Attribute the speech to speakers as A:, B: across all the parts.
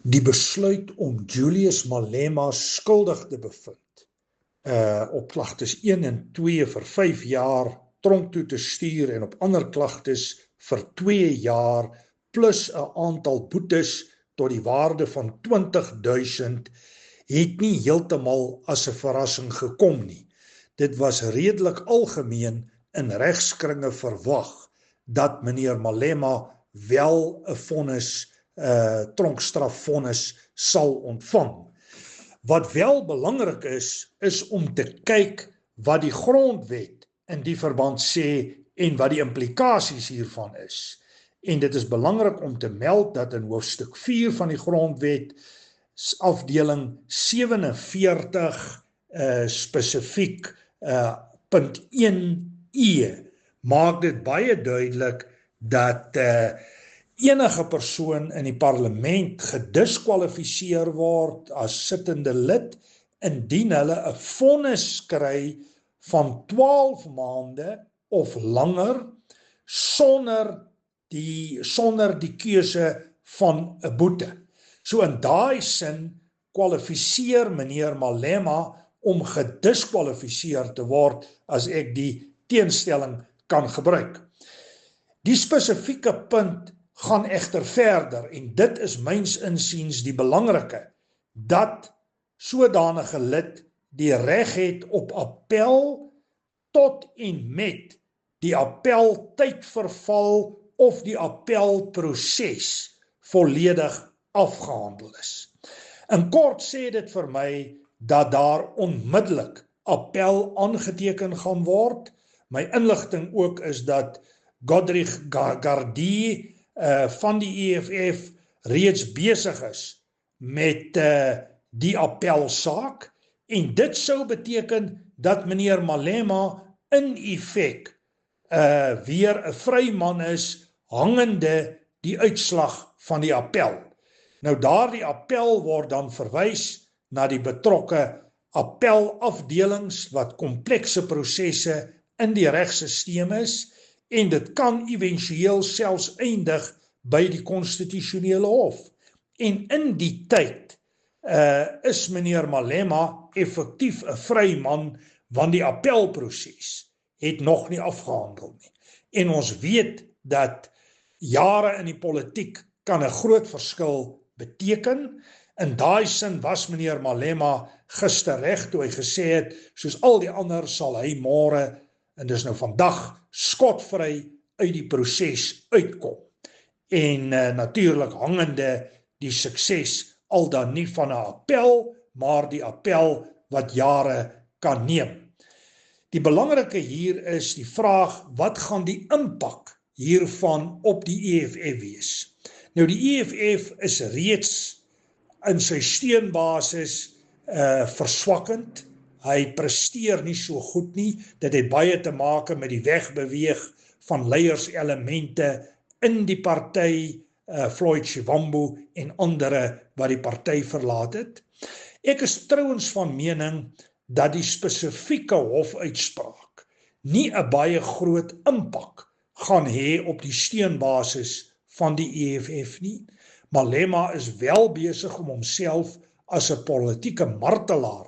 A: Die besluit om Julius Malema skuldig te bevind op klagtes 1 en 2 vir 5 jaar tronk toe te stuur en op ander klagtes vir 2 jaar plus 'n aantal boetes tot die waarde van 20.000 het nie heeltemal as 'n verrassing gekom nie. Dit was redelik algemeen in regskringe verwag dat meneer Malema wel 'n vonnis tronkstrafvonnis sal ontvang. Wat wel belangrik is om te kyk wat die grondwet in die verband sê en wat die implikasies hiervan is. En dit is belangrik om te meld dat in hoofstuk 4 van die grondwet, afdeling 47 spesifiek punt 1e, maak dit baie duidelik dat enige persoon in die parlement gediskwalifiseer word as sittende lid indien hulle 'n vonnis kry van 12 maande of langer sonder die keuse van 'n boete. So in daai sin kwalifiseer meneer Malema om gediskwalifiseer te word as ek die teenstelling kan gebruik. Die spesifieke punt gaan egter verder en dit is myns insiens die belangrike, dat sodanige lid die reg het op appel tot en met die appeltydverval of die appelproses volledig afgehandel is. In kort sê dit vir my dat daar onmiddellik appel aangeteken gaan word. My inligting ook is dat Godrich Gardee van die EFF reeds besig is met die appelsaak en dit sou beteken dat meneer Malema in effek weer 'n vryman is hangende die uitslag van die appel. Nou daardie appel word dan verwys na die betrokke appelafdelings wat komplekse prosesse in die regstelsel is en dit kan éventueel selfs eindig by die konstitusionele hof. En in die tyd is meneer Malema effektief 'n vryman want die appelproses het nog nie afgehandel nie. En ons weet dat jare in die politiek kan 'n groot verskil beteken. In daai sin was meneer Malema gister reg toe hy gesê het, soos al die ander sal hy môre, en dis nou vandag, skotvry uit die proses uitkom. En natuurlik hangende die sukses al dan nie van 'n appel, maar die appel wat jare kan neem. Die belangrike hier is die vraag, wat gaan die impak hiervan op die EFF wees? Nou die EFF is reeds in sy steunbasis verswakkend. Hy presteer nie so goed nie. Dit het baie te maak met die wegbeweeg van leierselemente in die party, Floyd Shivambu en ander wat die party verlaat het. Ek is trouens van mening dat die spesifieke hofuitspraak nie 'n baie groot impak gaan hê op die steunbasis van die EFF nie. Malema is wel besig om homself as 'n politieke martelaar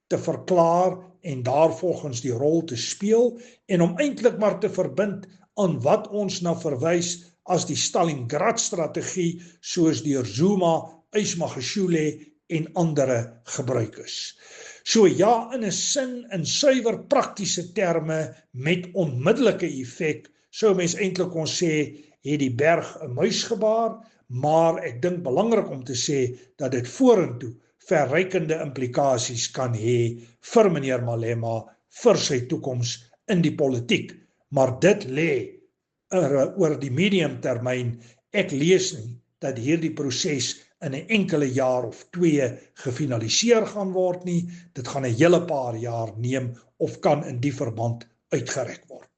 A: te verklaar en daarvolgens die rol te speel en om eintlik maar te verbind aan wat ons na verwys as die Stalingrad-strategie soos deur Zuma, Ismagashule en ander gebruik is. So ja, in 'n sin, in suiwer praktiese terme met onmiddellike effek, sou mens eintlik kon sê, het die berg 'n muis gebaar, maar ek dink belangrik om te sê dat dit vorentoe verrykende implikasies kan hê vir meneer Malema, vir sy toekoms in die politiek. Maar dit lê oor die medium termyn. Ek lees nie dat hierdie proses in 'n enkele jaar of 2 gefinaliseer gaan word nie. Dit gaan 'n hele paar jaar neem of kan in die verband uitgerek word.